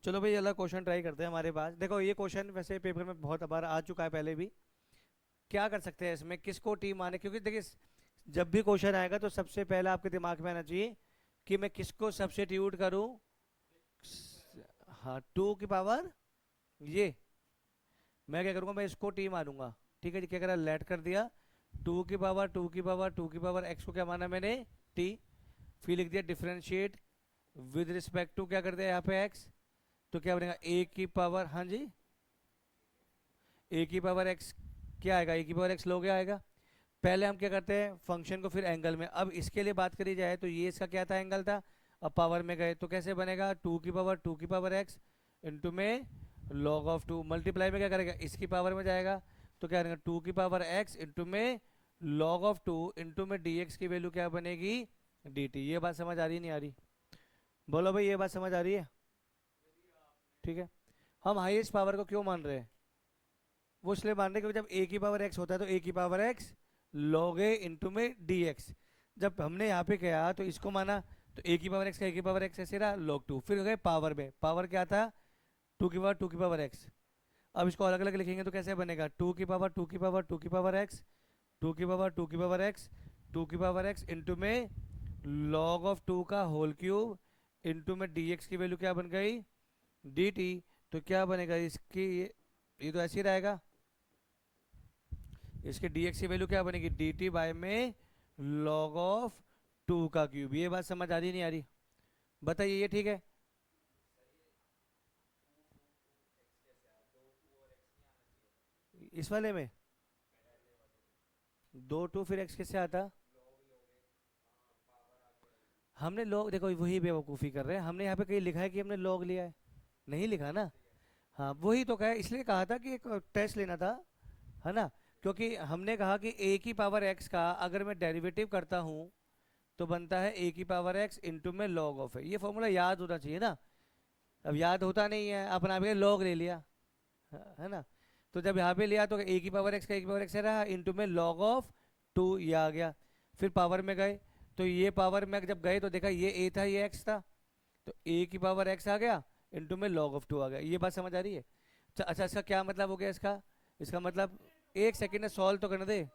चलो भाई अगला क्वेश्चन ट्राई करते हैं। हमारे पास देखो, ये क्वेश्चन वैसे पेपर में बहुत बार आ चुका है पहले भी। क्या कर सकते हैं इसमें, किसको टी माने, क्योंकि देखिए जब भी क्वेश्चन आएगा तो सबसे पहले आपके दिमाग में आना चाहिए कि मैं किसको सब्स्टिट्यूट करूं। हाँ, टू की पावर ये, मैं क्या करूंगा, मैं इसको टी मानूंगा। ठीक है जी, क्या करा, लेट कर दिया। टू की पावर टू की पावर टू की पावर एक्स को क्या माना मैंने, टी। फिर लिख दिया डिफरेंशिएट विद रिस्पेक्ट टू, क्या कर दिया यहाँ पे एक्स। तो क्या बनेगा, ए की पावर, हाँ जी, ए की पावर एक्स। क्या आएगा, ए की पावर एक्स लोगे आएगा। पहले हम क्या करते हैं फंक्शन को, फिर एंगल में। अब इसके लिए बात करी जाए तो ये इसका क्या था, एंगल था। अब पावर में गए तो कैसे बनेगा, टू की पावर एक्स इंटू में लॉग ऑफ टू। मल्टीप्लाई में क्या करेगा, इसकी पावर में जाएगा तो क्या करेगा, टू की पावर एक्स इंटू में लॉग ऑफ टू इंटू में डी एक्स की वैल्यू क्या बनेगी, डी टी। ये बात समझ आ रही नहीं आ रही, बोलो भाई, ये बात समझ आ रही है। ठीक है। हम हाईएस्ट पावर को क्यों मान रहे हैं, वो इसलिए मान रहे हैं क्योंकि जब ए की पावर एक्स होता है तो ए की पावर एक्स लॉग ए इंटू में डी एक्स। जब हमने यहाँ पे किया तो इसको माना, तो ए की पावर एक्स का ए की पावर एक्स ऐसे रहा लॉग टू, फिर गए पावर में, पावर क्या था, टू की पावर एक्स। अब इसको अलग अलग लिखेंगे तो कैसे बनेगा, टू की पावर टू की पावर टू की पावर एक्स, टू की पावर टू की पावर एक्स, टू की पावर एक्स इंटू में लॉग ऑफ टू का होल क्यूब इंटू में डी एक्स की वैल्यू क्या बन गई, डी टी। तो क्या बनेगा इसकी, ये तो ऐसे ही रहेगा। इसके dx की वैल्यू क्या बनेगी, dt बाय में log ऑफ टू का क्यूब। ये बात समझ आ रही नहीं आ रही, बताइए, ये ठीक है। इस वाले में दो टू फिर x किससे आता, हमने log, देखो वही बेवकूफ़ी कर रहे हैं, हमने यहाँ पे कहीं लिखा है कि हमने log लिया है, नहीं लिखा ना। हाँ वही तो कहा, इसलिए कहा था कि एक टेस्ट लेना था, है ना। क्योंकि हमने कहा कि a की पावर x का अगर मैं डेरिवेटिव करता हूँ तो बनता है a की पावर x इंटू में log ऑफ है। ये फॉर्मूला याद होना चाहिए ना। अब याद होता नहीं है, अपन आपके लॉग ले लिया, है ना। तो जब यहाँ पे लिया तो ए की पावर एक्स का ए की पावर एक्स रहा इंटू में लॉग ऑफ टू, ये आ गया। फिर पावर में गए तो ये पावर में जब गए तो देखा ये ए था ये एक्स था, तो ए की पावर एक्स आ गया इंटू में लॉग ऑफ टू आ गया। ये बात समझ आ रही है। अच्छा, इसका क्या मतलब हो गया इसका, इसका मतलब एक सेकेंड में सॉल्व तो करने दे,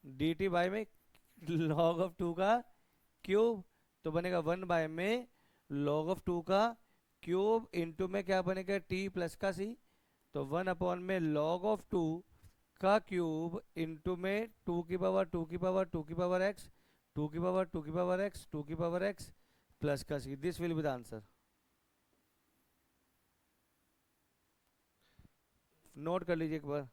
डी टी बाय में लॉग ऑफ टू का क्यूब, तो बनेगा वन बाय में लॉग ऑफ टू का क्यूब इंटू में क्या बनेगा, टी प्लस का सी। तो वन अपॉन में लॉग ऑफ टू का क्यूब इंटू में टू की पावर टू की पावर टू की पावर एक्स, टू की पावर टू की पावर एक्स टू की पावर एक्स प्लस का C. This will be the answer. Note कर लीजिए एक बार।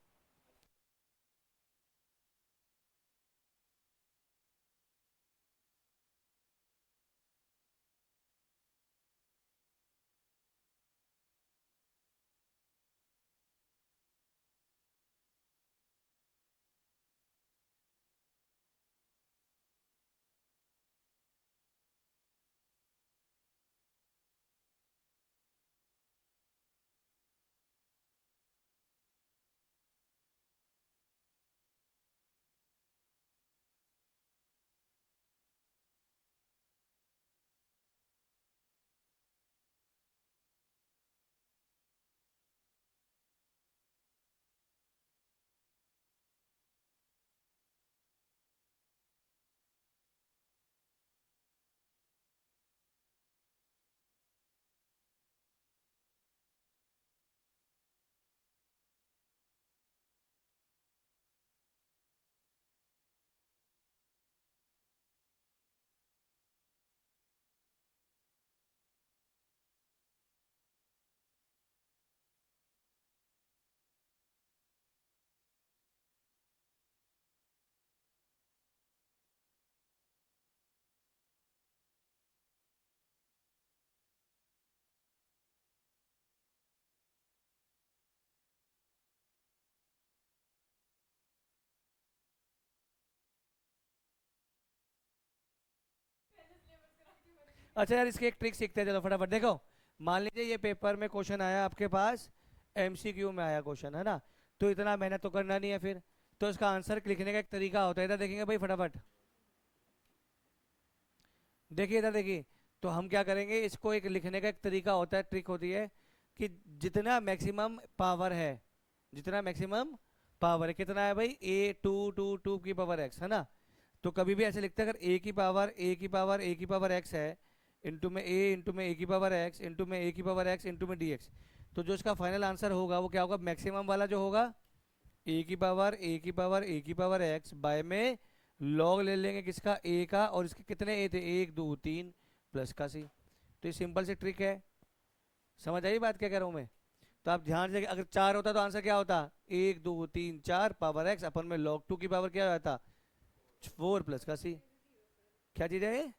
अच्छा यार, इसकी एक ट्रिक सीखते हैं, चलो फटाफट देखो। मान लीजिए ये पेपर में क्वेश्चन आया आपके पास, एमसीक्यू में आया क्वेश्चन, है ना। तो इतना मेहनत तो करना नहीं है फिर, तो इसका आंसर लिखने का एक तरीका होता है, इधर देखेंगे भाई फटाफट, देखिए इधर देखिए। तो हम क्या करेंगे, इसको एक लिखने का एक तरीका होता है, ट्रिक होती है कि जितना मैक्सिमम पावर है, जितना मैक्सिमम पावर है, कितना है भाई, ए टू टू टू की पावर एक्स है ना। तो कभी भी ऐसे लिखते हैं, अगर ए की पावर ए की पावर ए की पावर एक्स है, इंटू में ए, इंटू में ए की पावर एक्स, इंटू में ए की पावर एक्स, इंटू में डी एक्स, तो जो इसका फाइनल आंसर होगा वो क्या होगा, मैक्सिमम वाला जो होगा, ए की पावर ए की पावर ए की पावर एक्स बाय में लॉग ले लेंगे किसका, ए का, और इसके कितने ए थे, एक दो तीन प्लस का सी। तो ये सिंपल सी ट्रिक है। समझ आई बात क्या कह रहा हूँ मैं। तो आप ध्यान से, अगर चार होता तो आंसर क्या होता, एक दो तीन चार पावर एक्स अपन में लॉग टू की पावर क्या होता, फोर प्लस का सी। क्या चीज है ये।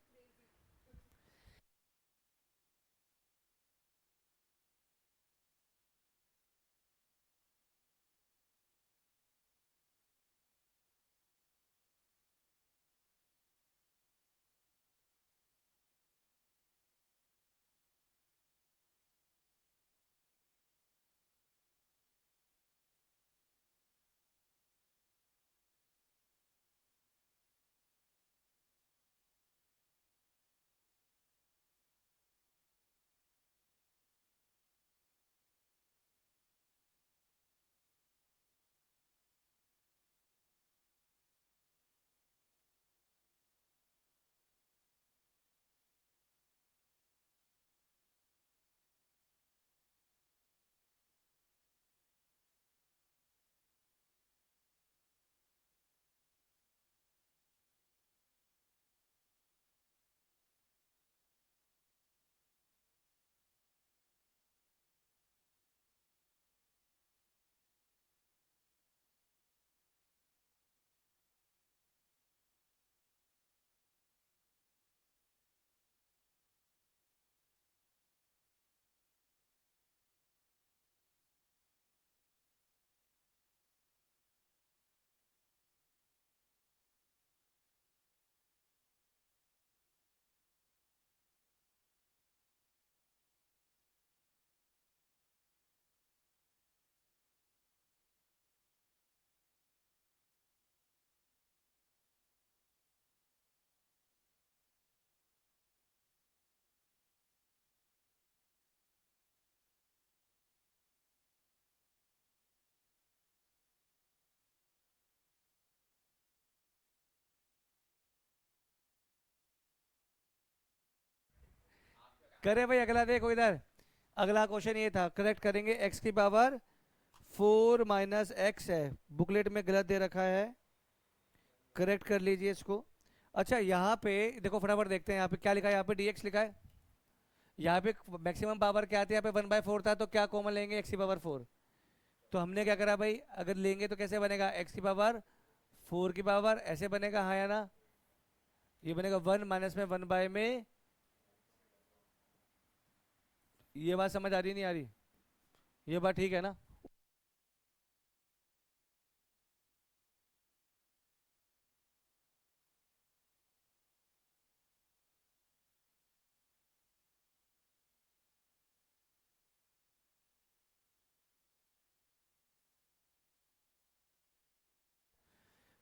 करे भाई, अगला देखो इधर। अगला क्वेश्चन ये था, करेक्ट करेंगे, एक्स की पावर फोर माइनस एक्स है, बुकलेट में गलत दे रखा है, करेक्ट कर लीजिए इसको। अच्छा यहाँ पे देखो, फटाफट देखते हैं यहाँ पे क्या लिखा है, यहाँ पे डीएक्स लिखा है, यहाँ पे मैक्सिमम पावर क्या आती है, यहाँ पे वन बाय फोर था, तो क्या कॉमन लेंगे, एक्स की पावर फोर। तो हमने क्या करा भाई, अगर लेंगे तो कैसे बनेगा, एक्स की पावर फोर की पावर ऐसे बनेगा, हाँ या ना, ये बनेगा वन माइनस में वन बाय में। ये बात समझ आ रही नहीं आ रही, ये बात ठीक है ना।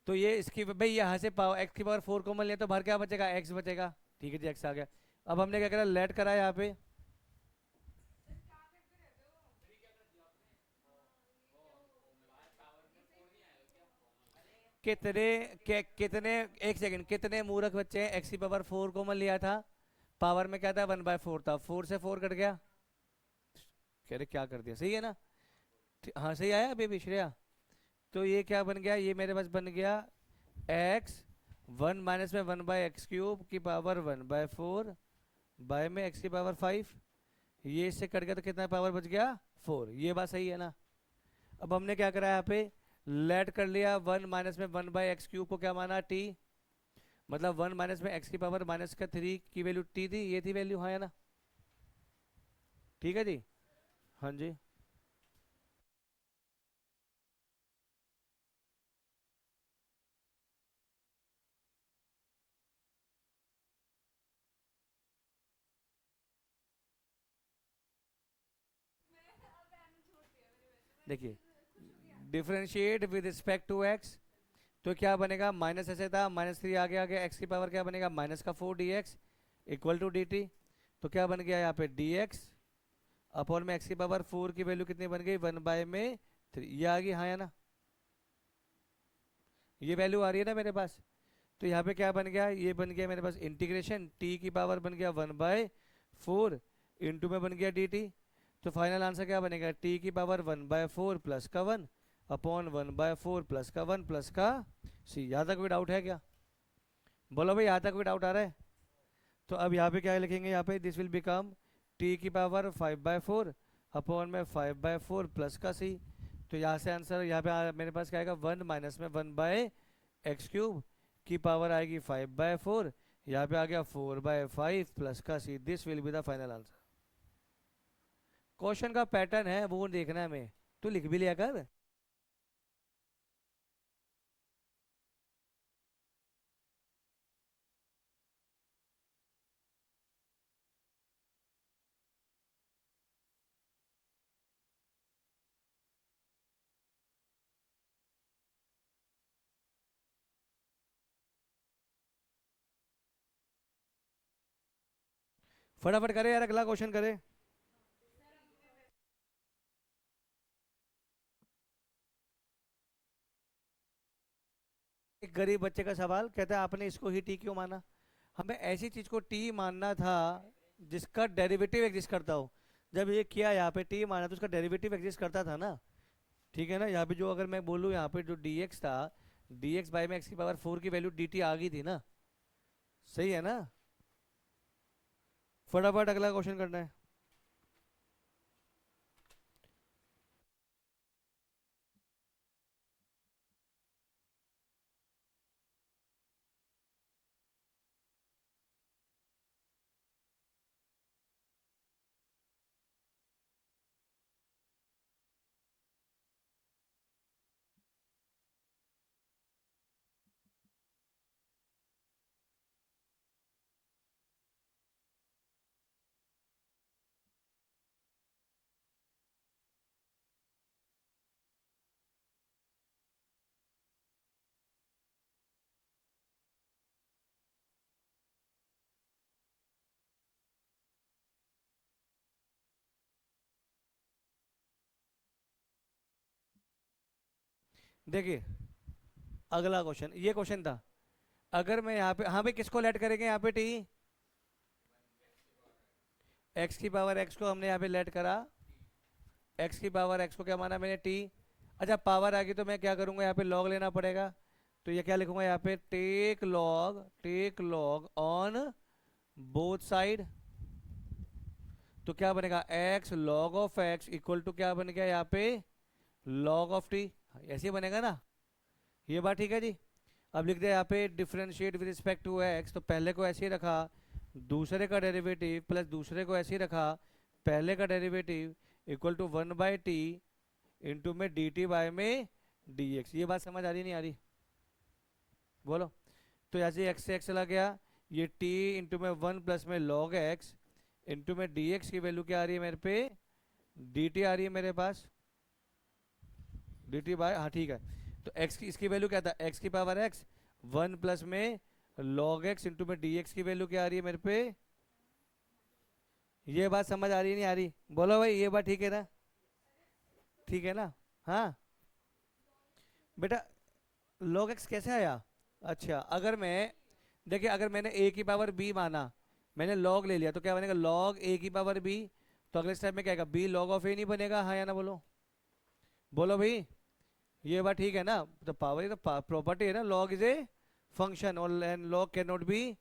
तो ये इसकी भाई, यहाँ से पावर एक्स की पावर फोर कॉमन लिया तो बाहर क्या बचेगा, एक्स बचेगा। ठीक है जी, एक्स आ गया। अब हमने क्या करा, लेट करा यहाँ पे, कितने कितने, एक सेकंड, कितने मूर्ख बच्चे हैं, एक्स की पावर फोर कॉमन लिया था, पावर में क्या था, वन बाय फोर था, फोर से फोर कट गया, कह रहे क्या कर दिया, सही है ना। हाँ सही आया बेबी श्रेया। तो ये क्या बन गया, ये मेरे पास बन गया एक्स वन माइनस में वन बाय एक्स क्यूब की power one by four by में एक्स की पावर फाइव, ये इससे कट गया तो कितना पावर बच गया, फोर। ये बात सही है ना। अब हमने क्या करा यहाँ पे, लेट कर लिया, वन माइनस में वन बाय एक्स क्यूब को क्या माना, टी, मतलब वन माइनस में एक्स की पावर माइनस का थ्री की वैल्यू टी थी, ये थी वैल्यू, हाँ है ना। ठीक है जी। हाँ जी। देखिए, डिफरेंशिएट विद रिस्पेक्ट टू एक्स, तो क्या बनेगा, माइनस ऐसे था, माइनस थ्री आगे आगे, एक्स की पावर क्या बनेगा, माइनस का four D X equal to D T. तो क्या बन गया यहाँ पे डी एक्स अपॉन में एक्स की पावर 4 की वैल्यू कितनी बन गई 1/3, ये आ गई हाँ या ना, ये वैल्यू आ रही है ना मेरे पास। तो यहाँ पे क्या बन गया, ये बन गया मेरे पास इंटीग्रेशन टी की पावर बन गया 1/4 इंटू में बन गया डी टी। तो फाइनल आंसर क्या बनेगा, टी की पावर 1/4 प्लस का 1 अपॉन 1/4 प्लस का 1 प्लस का सी। यहाँ तक कोई डाउट है क्या, बोलो भाई यहाँ तक कोई डाउट आ रहा है। तो अब यहाँ पे क्या लिखेंगे, यहाँ पे दिस विल बिकम टी की पावर 5/4 अपॉन में 5/4 प्लस का सी। तो यहाँ से आंसर यहाँ पे मेरे पास क्या आएगा 1 माइनस में 1/x³ की पावर आएगी 5/4, यहाँ पे आ गया 4/5 प्लस का C. This will be the final answer. Question का पैटर्न है वो देखना है हमें, तू लिख भी लिया कर। फटाफट करे यार, अगला क्वेश्चन करे। एक गरीब बच्चे का सवाल कहता है आपने इसको ही टी क्यों माना। हमें ऐसी चीज को टी मानना था जिसका डेरिवेटिव एग्जिस्ट करता हो। जब ये किया यहाँ पे टी माना तो उसका डेरिवेटिव एग्जिस्ट करता था ना। ठीक है ना, यहाँ पे जो अगर मैं बोलूँ यहाँ पे जो डी एक्स था, डी एक्स बाई में एक्स की पावर 4 की वैल्यू डी टी आ गई थी ना, सही है ना। फटाफट अगला क्वेश्चन करना है। देखिए अगला क्वेश्चन, ये क्वेश्चन था अगर मैं यहाँ पे, हाँ भाई किसको लेट करेंगे यहाँ पे टी, एक्स की पावर एक्स को हमने यहाँ पे लेट करा, एक्स की पावर एक्स को क्या माना मैंने टी। अच्छा पावर आ गई तो मैं क्या करूँगा यहाँ पे लॉग लेना पड़ेगा। तो ये क्या लिखूंगा यहाँ पे take log on both side. तो क्या बनेगा X log of X equal to क्या बन गया यहाँ पे लॉग ऑफ टी। ऐसे ही बनेगा ना, ये बात ठीक है जी। अब लिख दिया यहाँ पे डिफरेंशिएट विद रिस्पेक्ट टू एक्स, तो पहले को ऐसे ही रखा, दूसरे का डेरिवेटिव प्लस दूसरे को ऐसे ही रखा, पहले का derivative equal to 1/t into में डी टी बाय में डी एक्स। ये बात समझ आ रही नहीं आ रही, बोलो। तो ऐसे एक्स से एक्स चला गया, ये t इंटू में 1 प्लस में लॉग एक्स इंटू में डी एक्स की वैल्यू क्या आ रही है मेरे पे डी टी आ रही है मेरे पास डी टी बाय, हाँ ठीक है। तो x की इसकी वैल्यू क्या था x की पावर x 1 प्लस में log x इंटू में dx की वैल्यू क्या आ रही है मेरे पे। ये बात समझ आ रही है नहीं आ रही, बोलो भाई ये बात ठीक है ना, ठीक है ना। हाँ बेटा log x कैसे आया। अच्छा अगर मैं, देखिए अगर मैंने a की पावर b माना, मैंने log ले लिया तो क्या बनेगा log a की पावर b। तो अगले स्टेप में क्या आएगा b log ऑफ a नहीं बनेगा, हाँ या ना बोलो, बोलो भाई। ये बात ठीक है ना, तो पावर ये तो प्रॉपर्टी है ना, लॉग इज ए फंक्शन और log can not be,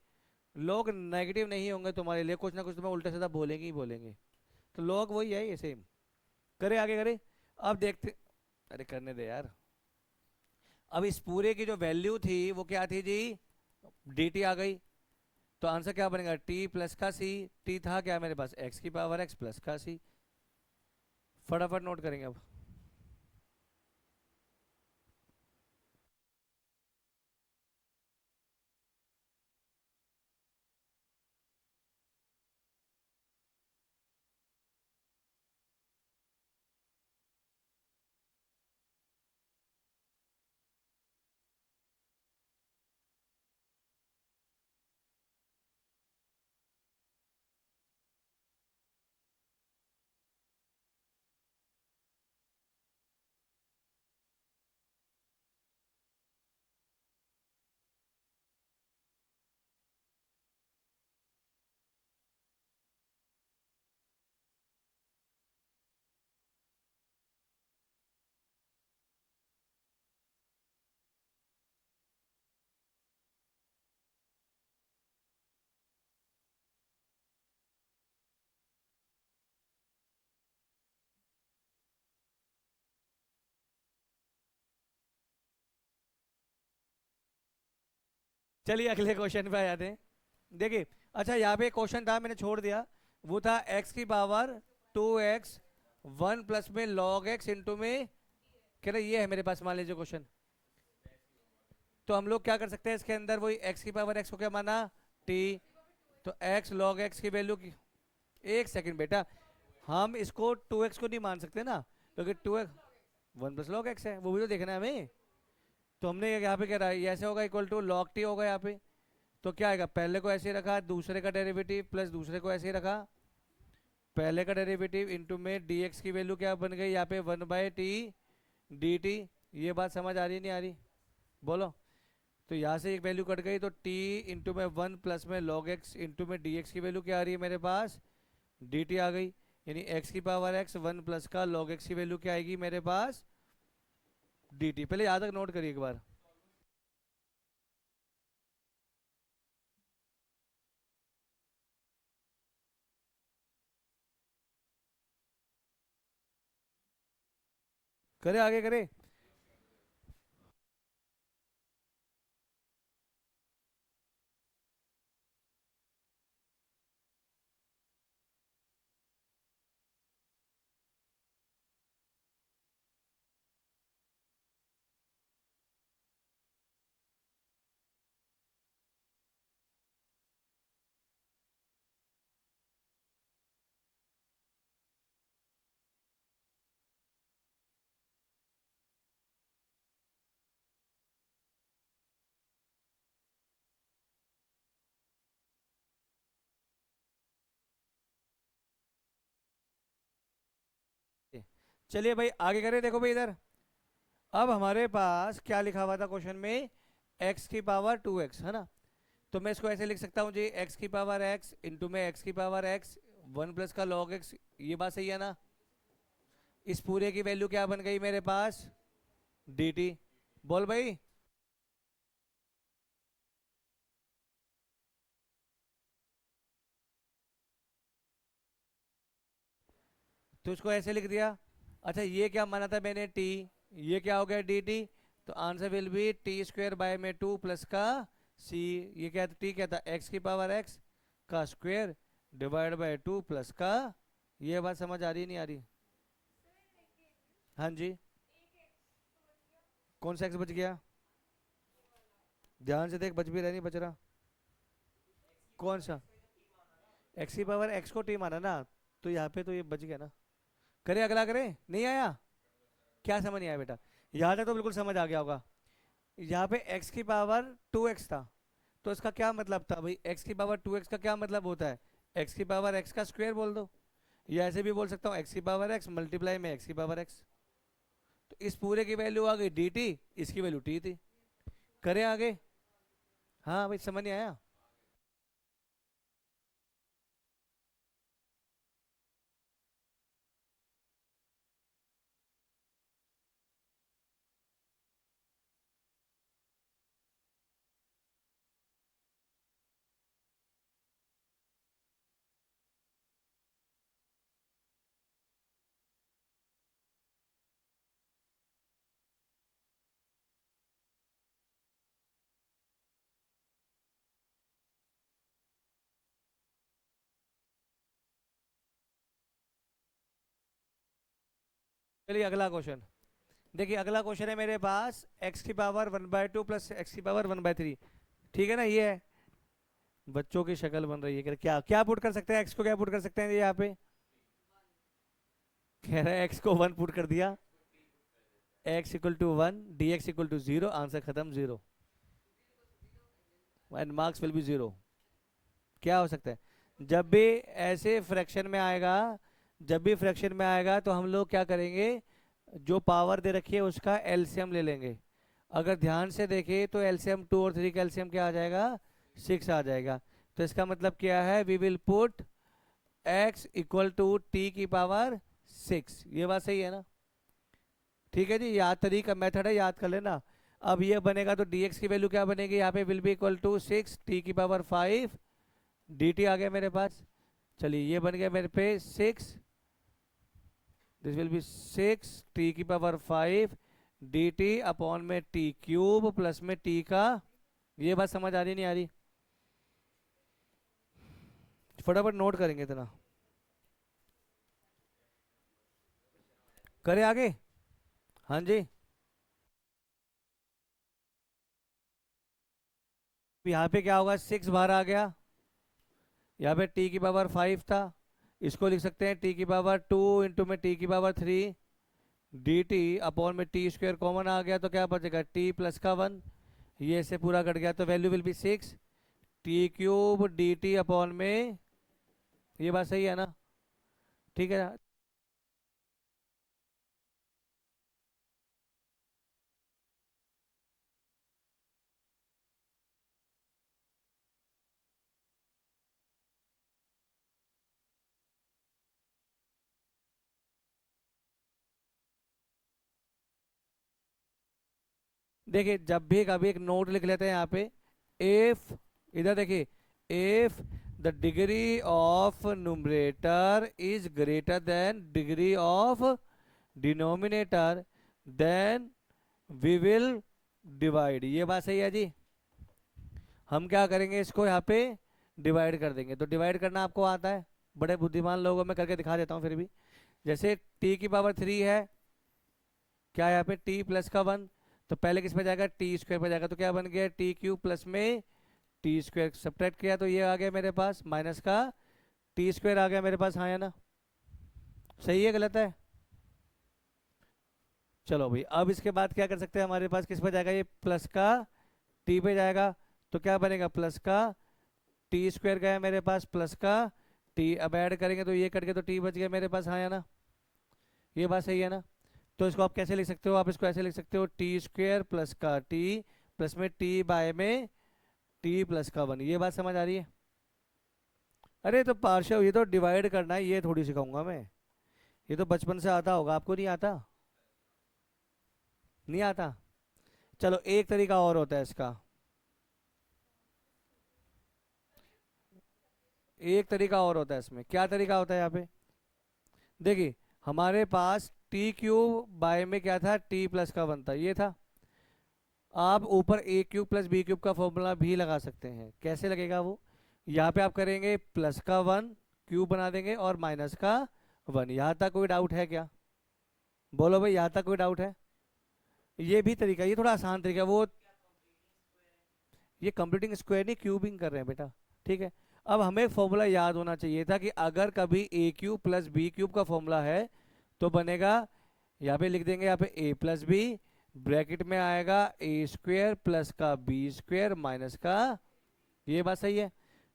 log negative नहीं होंगे तुम्हारे लिए, कुछ ना कुछ तुम्हें उल्टा सीधा बोलेंगे ही बोलेंगे। तो लॉग वही है ये सेम। करे आगे करे, अब देखते, अरे करने दे यार। अब इस पूरे की जो वैल्यू थी वो क्या थी जी डी टी आ गई। तो आंसर क्या बनेगा टी प्लस का सी, टी था क्या मेरे पास एक्स की पावर एक्स प्लस का सी। फटाफट नोट करेंगे अब। चलिए अगले क्वेश्चन पे आ जाते हैं। देखिए, अच्छा यहाँ पे क्वेश्चन था मैंने छोड़ दिया, वो था एक्स की पावर 2x 1 प्लस में लॉग एक्स इंटू में, कह रहे ये है मेरे पास मान लीजिए क्वेश्चन। तो हम लोग क्या कर सकते हैं इसके अंदर, वही एक्स की पावर एक्स को क्या माना, टी। तो एक्स लॉग एक्स की वैल्यू की, एक सेकंड बेटा, हम इसको 2x को नहीं मान सकते ना, क्योंकि 2x 1 प्लस लॉग एक्स है, वो भी तो देखना है हमें। तो हमने यहाँ पे क्या रहा, ये ऐसे होगा इक्वल टू लॉग टी होगा यहाँ पे। तो क्या आएगा, पहले को ऐसे ही रखा, दूसरे का डेरिवेटिव प्लस दूसरे को ऐसे ही रखा, पहले का डेरिवेटिव इंटू में dx की वैल्यू क्या बन गई यहाँ पे 1/t dt। ये बात समझ आ रही नहीं आ रही, बोलो। तो यहाँ से एक वैल्यू कट गई, तो t इंटू में 1 प्लस में log x इंटू में dx की वैल्यू क्या आ रही है मेरे पास, dt आ गई। यानी x की पावर x 1 प्लस का log x की वैल्यू क्या आएगी मेरे पास, dt। पहले यहाँ तक नोट करिए एक बार। करे आगे करे। चलिए भाई आगे करें, देखो भाई इधर। अब हमारे पास क्या लिखा हुआ था क्वेश्चन में, x की पावर 2x है ना। तो मैं इसको ऐसे लिख सकता हूँ जी, x की पावर x इंटू में x की पावर x 1 प्लस का log x। ये बात सही है ना। इस पूरे की वैल्यू क्या बन गई मेरे पास, dt। बोल भाई। तो इसको ऐसे लिख दिया। अच्छा ये क्या माना था मैंने, t, ये क्या हो गया dt। तो answer will be T square by में 2 प्लस का c। ये क्या था, t क्या था, x की पावर x का स्क्वायर डिवाइड बाय 2 प्लस का, ये बात समझ आ रही नहीं आ रही। हाँ जी। कौन सा x बच गया, ध्यान से देख, बच भी रहा नहीं बच रहा। कौन सा, x की पावर x को t माना ना, तो यहाँ पे तो ये बच गया ना। करे अगला करे, नहीं आया, क्या समझ नहीं आया बेटा। यहाँ तक तो बिल्कुल समझ आ गया होगा। यहाँ पे x की पावर 2x था, तो इसका क्या मतलब था भाई, x की पावर 2x का क्या मतलब होता है, x की पावर x का स्क्वायर बोल दो। या ऐसे भी बोल सकता हूँ x की पावर x मल्टीप्लाई में x की पावर x। तो इस पूरे की वैल्यू आ गई dt, इसकी वैल्यू t थी। करें आगे। हाँ भाई समझ नहीं आया। चलिए अगला क्वेश्चन। देखिए अगला क्वेश्चन है मेरे पास, x की पावर 1/2 प्लस एक्स की पावर 1/3। ठीक है ना, ये है। बच्चों की शक्ल बन रही है, क्या क्या पुट कर सकते हैं, x को क्या पुट कर सकते हैं यहाँ पे, कह रहा है x को 1 पुट कर दिया, x equal to 1 dx equal to 0, answer खत्म 0 एंड मार्क्स विल बी 0। क्या हो सकता है, जब भी ऐसे फ्रैक्शन में आएगा, जब भी फ्रैक्शन में आएगा तो हम लोग क्या करेंगे, जो पावर दे रखी है उसका एलसीएम ले लेंगे। अगर ध्यान से देखें तो एलसीएम 2 और 3 का एलसीएम क्या आ जाएगा, 6 आ जाएगा। तो इसका मतलब क्या है, we will put x equal to T की पावर 6। ये बात सही है ना। ठीक है जी, याद तरीका मेथड है, याद कर लेना। अब ये बनेगा तो dx की वैल्यू क्या बनेगी यहाँ पे, will be equal to 6 T की पावर 5 dt आ गया मेरे पास। चलिए ये बन गया मेरे पे 6, दिस विल बी 6 टी की पावर 5 dt अपॉन में टी क्यूब प्लस में टी का ये बात समझ आ रही नहीं आ रही? फटाफट नोट करेंगे इतना। करें आगे? हाँ जी। यहाँ पे क्या होगा, 6 बाहर आ गया। यहाँ पे टी की पावर 5 था, इसको लिख सकते हैं टी की पावर 2 इंटू में टी की पावर 3 डी टी अपॉन में टी स्क्वायर कॉमन आ गया, तो क्या बचेगा टी प्लस का 1। ये से पूरा कट गया तो value will be 6 T cube D T upon में। ये बात सही है ना? ठीक है। देखिए जब भी कभी एक नोट लिख लेते हैं यहाँ पे, इफ, इधर देखिए, if the degree of numerator is greater than degree of denominator then we will divide. ये बात सही है जी। हम क्या करेंगे, इसको यहाँ पे डिवाइड कर देंगे। तो डिवाइड करना आपको आता है, बड़े बुद्धिमान लोगों में करके दिखा देता हूँ फिर भी। जैसे टी की पावर 3 है, क्या है यहाँ पे टी प्लस का 1, तो पहले किस पे जाएगा, टी स्क्वायर पे जाएगा, तो क्या बन गया टी क्यूब प्लस में टी स्क्वायर। सब्ट्रैक्ट किया तो ये आ गया मेरे पास माइनस का टी स्क्वायर आ गया मेरे पास। हाँ या ना? सही है गलत है? चलो भाई, अब इसके बाद क्या कर सकते हैं, हमारे पास किस पे जाएगा, ये प्लस का टी पे जाएगा, तो क्या बनेगा प्लस का टी स्क्वायर गया मेरे पास प्लस का टी। अब ऐड करेंगे तो ये कट के तो टी बच गया मेरे पास। हाँ या ना? ये बात सही है ना? तो इसको आप कैसे लिख सकते हो, आप इसको ऐसे लिख सकते हो टी स्क्वायर प्लस का टी प्लस में टी बाय में टी प्लस का 1। ये बात समझ आ रही है? अरे तो पार्शियल, ये तो डिवाइड करना है, ये थोड़ी सिखाऊंगा मैं। ये तो बचपन से आता होगा, आपको नहीं आता? नहीं आता? चलो एक तरीका और होता है इसका। एक तरीका और होता है इसमें, क्या तरीका होता है यहाँ पे, देखिए हमारे पास टी क्यूब बाय में क्या था, टी प्लस का 1 था, ये था। आप ऊपर ए क्यूब प्लस बी क्यूब का फॉर्मूला भी लगा सकते हैं। कैसे लगेगा वो, यहाँ पे आप करेंगे प्लस का 1 क्यूब बना देंगे और माइनस का 1। यहाँ तक कोई डाउट है क्या? बोलो भाई, यहाँ तक कोई डाउट है? ये भी तरीका, ये थोड़ा आसान तरीका है। वो ये कंप्लीटिंग स्क्वायर नहीं, क्यूबिंग कर रहे हैं बेटा। ठीक है। अब हमें फॉर्मूला याद होना चाहिए था कि अगर कभी ए क्यूब प्लस बी क्यूब का फॉर्मूला है तो बनेगा, यहाँ पे लिख देंगे, यहाँ पे ए प्लस बी ब्रैकेट में आएगा ए स्क्वायर प्लस का बी स्क्वायर माइनस का। ये बात सही है?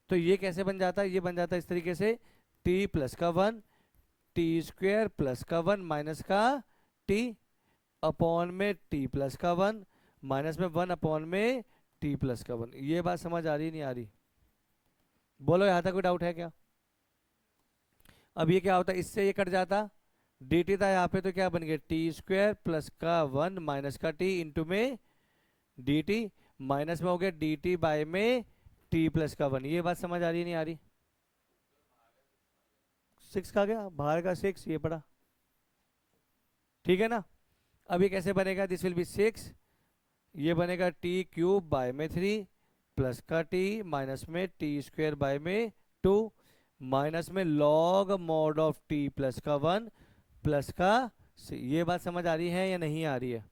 तो ये कैसे बन जाता है, ये बन जाता है इस तरीके से, टी प्लस का 1 टी स्क्वायर प्लस का 1 माइनस का टी अपॉन में टी प्लस का 1 माइनस में 1 अपॉन में टी प्लस का 1। ये बात समझ आ रही नहीं आ रही? बोलो, यहाँ तक कोई डाउट है क्या? अब ये क्या होता है, इससे ये कट जाता, डी टी था यहाँ पे, तो क्या बन गया टी स्क्वायर प्लस का 1 माइनस का टी इंटू में डी टी माइनस में हो गया डी टी बाय में टी प्लस का 1। ये बात समझ आ रही नहीं आ रही? 6 का गया बाहर का 6, ये पड़ा। ठीक है ना? अब ये कैसे बनेगा, दिस विल बी 6, ये बनेगा टी क्यूब बाय में 3 प्लस का टी माइनस में टी स्क्वायर बाय में 2 माइनस में log mod of T plus का 1 प्लस का ये बात समझ आ रही है या नहीं आ रही है?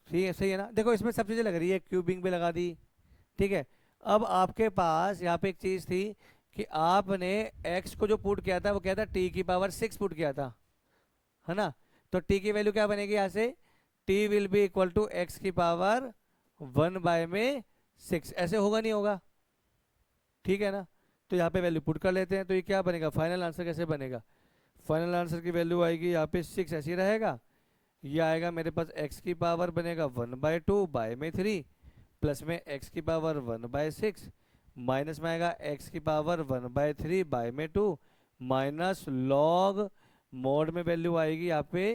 ठीक है, सही है ना? देखो इसमें सब चीज़ें लग रही है, क्यूबिंग भी लगा दी। ठीक है। अब आपके पास यहाँ पे एक चीज़ थी कि आपने x को जो पुट किया था वो क्या था, t की पावर 6 पुट किया था, है ना? तो t की वैल्यू क्या बनेगी यहाँ से, t will be equal to x की पावर 1 बाय में 6। ऐसे होगा नहीं होगा? ठीक है ना? तो यहाँ पे वैल्यू पुट कर लेते हैं, तो ये क्या बनेगा, फाइनल आंसर कैसे बनेगा, फाइनल आंसर की वैल्यू आएगी यहाँ पे 6 ऐसे ही रहेगा। ये आएगा मेरे पास x की पावर बनेगा 1/2 बाय में 3 प्लस में x की पावर 1/6 माइनस में आएगा x की पावर 1/3 बाय में 2 माइनस लॉग मोड में वैल्यू आएगी यहाँ पे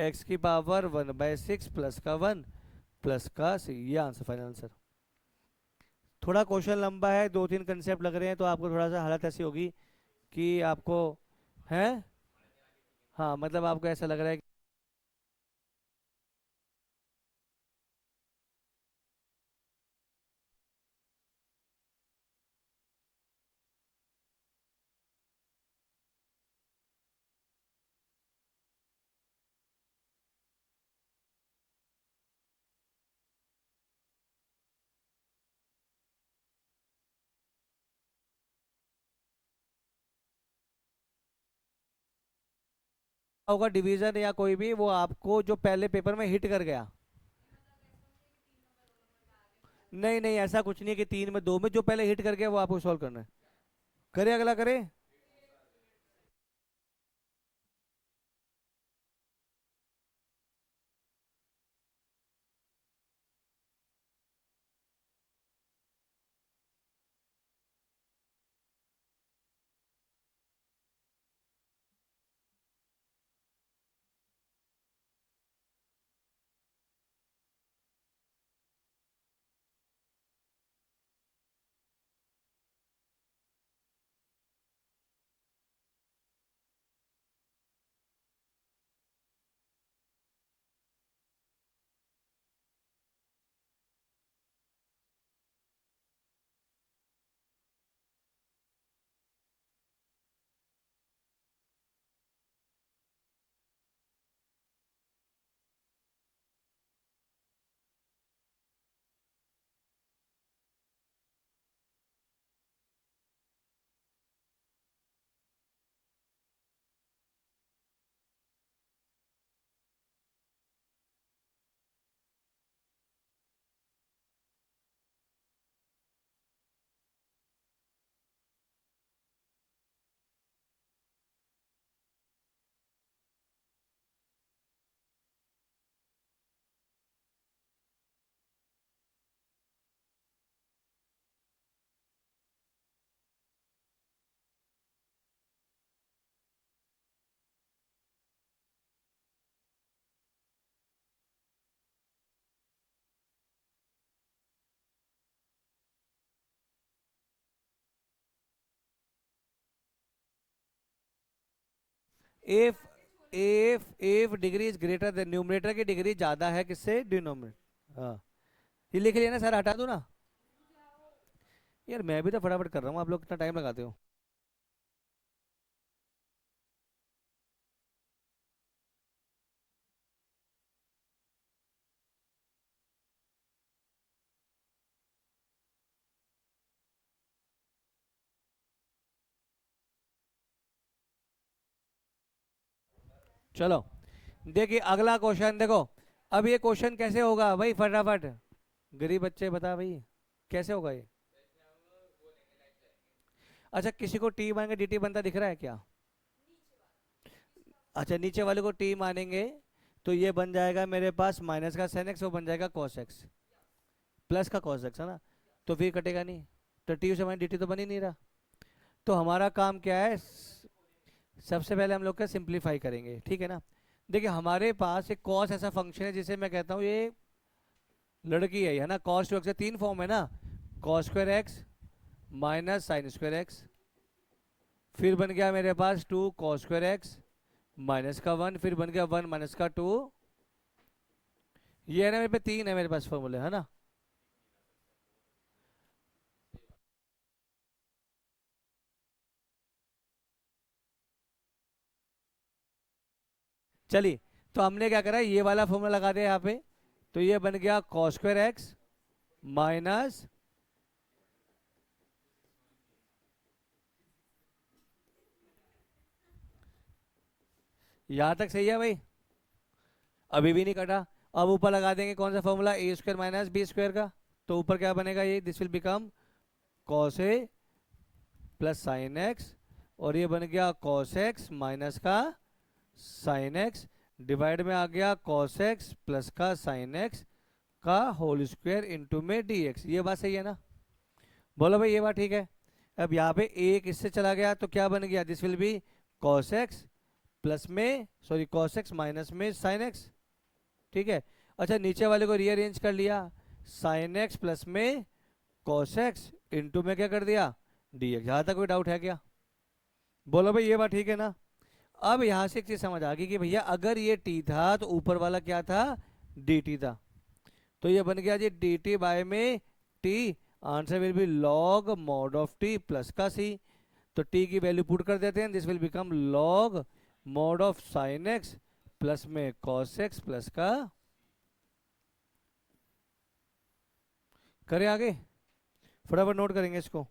x की पावर 1/6 प्लस का 1 प्लस का c। ये आंसर, फाइनल आंसर। थोड़ा क्वेश्चन लंबा है, 2-3 कंसेप्ट लग रहे हैं, तो आपको थोड़ा सा हालत ऐसी होगी कि आपको है, हाँ मतलब आपको ऐसा लग रहा है होगा डिवीजन या कोई भी, वो आपको जो पहले पेपर में हिट कर गया। नहीं नहीं, ऐसा कुछ नहीं है कि 3 में 2 में, जो पहले हिट कर गया वो आपको सॉल्व करना है। करे अगला करे। If if degree is greater then, numerator की डिग्री ज्यादा है किससे, डिनोमिनेटर। हाँ, ये लिख लिया ना सर, हटा दूं ना। यार मैं भी तो फटाफट कर रहा हूँ, आप लोग कितना टाइम लगाते हो। चलो देखिए अगला क्वेश्चन देखो। अब ये क्वेश्चन कैसे होगा भाई, फटाफट गरीब बच्चे बता भाई, कैसे होगा ये। अच्छा, किसी को टी मानेंगे डी टी बनता दिख रहा है क्या। अच्छा, नीचे वाले को टी मानेंगे, तो ये बन जाएगा मेरे पास माइनस का साइन एक्स, वो बन जाएगा कॉस एक्स, प्लस का कॉस एक्स है ना। तो फिर कटेगा नहीं, तो टी से माइनस डी टी तो बन ही नहीं रहा। तो हमारा काम क्या है, सबसे पहले हम लोग क्या सिंप्लीफाई करेंगे, ठीक है ना। देखिए हमारे पास एक कॉस ऐसा फंक्शन है जिसे मैं कहता हूँ ये लड़की है ना, कॉस टू एक्स के 3 फॉर्म है ना, cos square x minus sine square x, फिर बन गया मेरे पास 2 कॉस स्क्वायर एक्स माइनस का 1, फिर बन गया 1 माइनस का 2। ये है ना मेरे पे 3 है मेरे पास फॉर्मूले है ना। चलिए, तो हमने क्या करा, ये वाला फॉर्मूला लगा दिया यहाँ पे, तो ये बन गया कॉस स्क्वायर एक्स माइनस, यहां तक सही है भाई, अभी भी नहीं कटा। अब ऊपर लगा देंगे कौन सा फॉर्मूला, ए स्क्वायर माइनस बी स्क्वायर का, तो ऊपर क्या बनेगा, ये this will become cos A plus sine x, और ये बन गया कॉस एक्स माइनस का साइन एक्स, डिवाइड में आ गया कॉस एक्स प्लस का साइन एक्स का होल स्क्वायर इंटू में डी एक्स। ये बात सही है ना, बोलो भाई ये बात ठीक है। अब यहाँ पे एक इससे चला गया तो क्या बन गया, this will B cos x plus में, सॉरी कॉस एक्स माइनस में साइन एक्स, ठीक है। अच्छा, नीचे वाले को रीअरेंज कर लिया, साइन एक्स प्लस में कॉस एक्स इंटू में क्या कर दिया, डी एक्स। यहाँ तक कोई डाउट है क्या, बोलो भाई ये बात ठीक है ना। अब यहाँ से एक चीज समझ आ गई कि भैया अगर ये टी था तो ऊपर वाला क्या था, डी टी था, तो ये बन गया जी डी टी बाय में T, answer will be log mod of T plus का सी। तो टी की वैल्यू पुट कर देते हैं, this will become log mod of sine x plus में कॉस एक्स प्लस का, करें आगे, फटाफट नोट करेंगे इसको।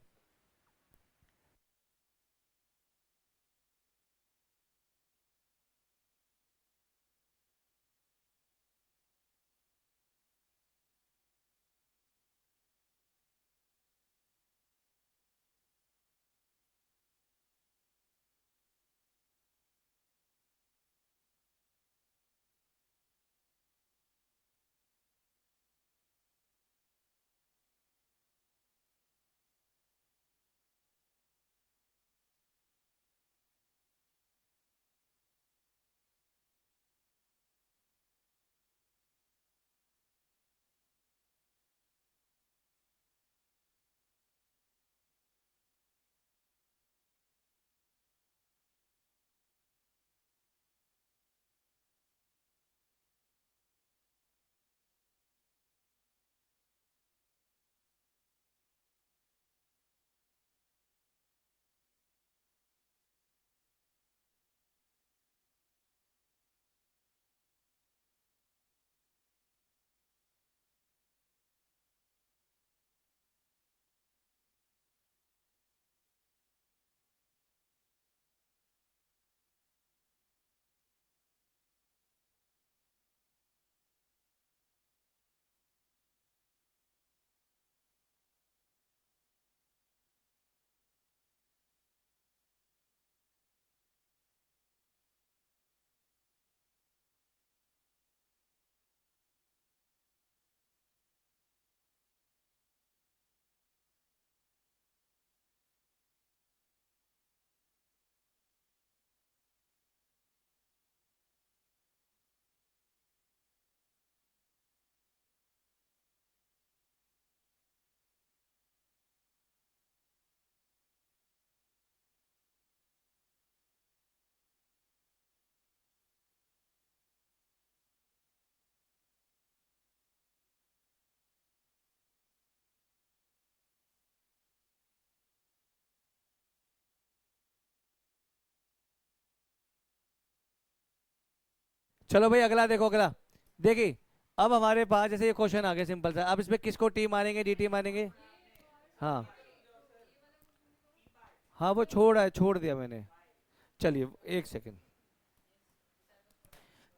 चलो भाई अगला देखो, अगला देखिए। अब हमारे पास जैसे ये क्वेश्चन आ गया सिंपल सा, अब इसमें किसको टी मानेंगे, डी टी मानेंगे? हाँ हाँ, वो छोड़ा है, छोड़ दिया मैंने। चलिए एक सेकंड,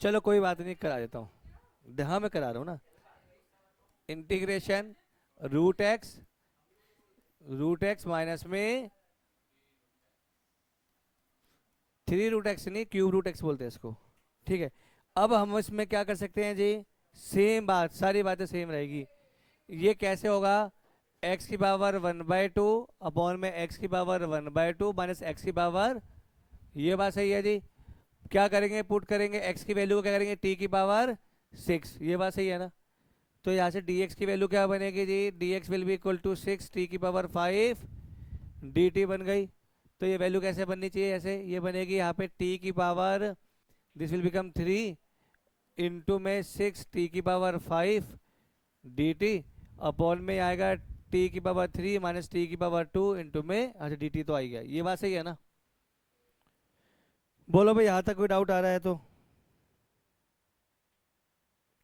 चलो कोई बात नहीं, करा देता हूँ। हाँ मैं करा रहा हूँ ना। इंटीग्रेशन रूट एक्स माइनस में 3 रूट एक्स, नहीं क्यूब रूट एक्स बोलते हैं इसको। ठीक है। अब हम इसमें क्या कर सकते हैं जी? सेम बात, सारी बातें सेम रहेगी। ये कैसे होगा? एक्स की पावर 1/2 अपॉन में एक्स की पावर 1/2 माइनस एक्स की पावर, ये बात सही है जी। क्या करेंगे? पुट करेंगे एक्स की वैल्यू को, क्या करेंगे? टी की पावर 6, ये बात सही है ना? तो यहाँ से डी एक्स की वैल्यू क्या बनेगी जी? D X will be equal to 6 T की पावर 5 डी टी बन गई। तो ये वैल्यू कैसे बननी चाहिए? ऐसे ये बनेगी, यहाँ पे टी की power, this will become 3 into में 6 टी की पावर 5 डी टी, अपॉन में आएगा टी की पावर 3 माइनस टी की पावर 2 इंटू में, अच्छा डी टी तो आई गया, ये बात सही है ना? बोलो भाई, यहाँ तक कोई डाउट आ रहा है तो?